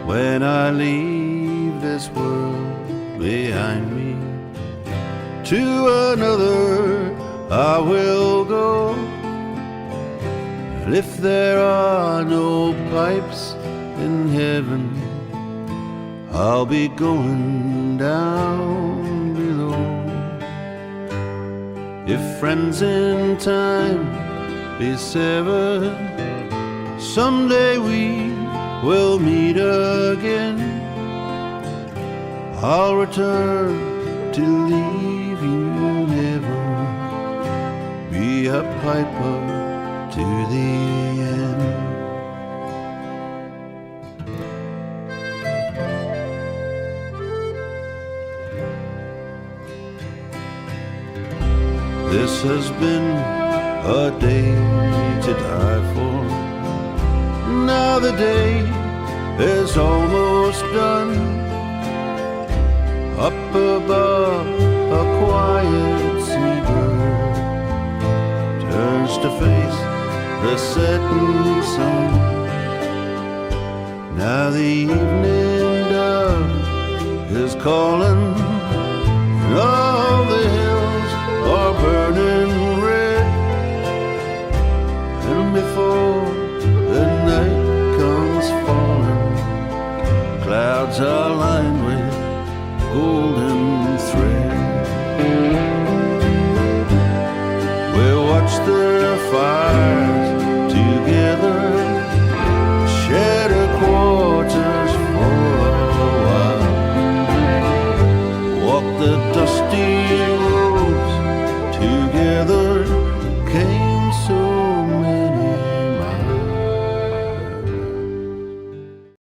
when I leave this world behind me. To another I will go, and if there are no pipes in heaven, I'll be going down below. If friends in time be severed, someday we will meet again. I'll return to leave you never, be a piper to the end. This has been a day to die for. Now the day is almost done. Up above, a quiet seabird turns to face the setting sun. Now the evening dove is calling.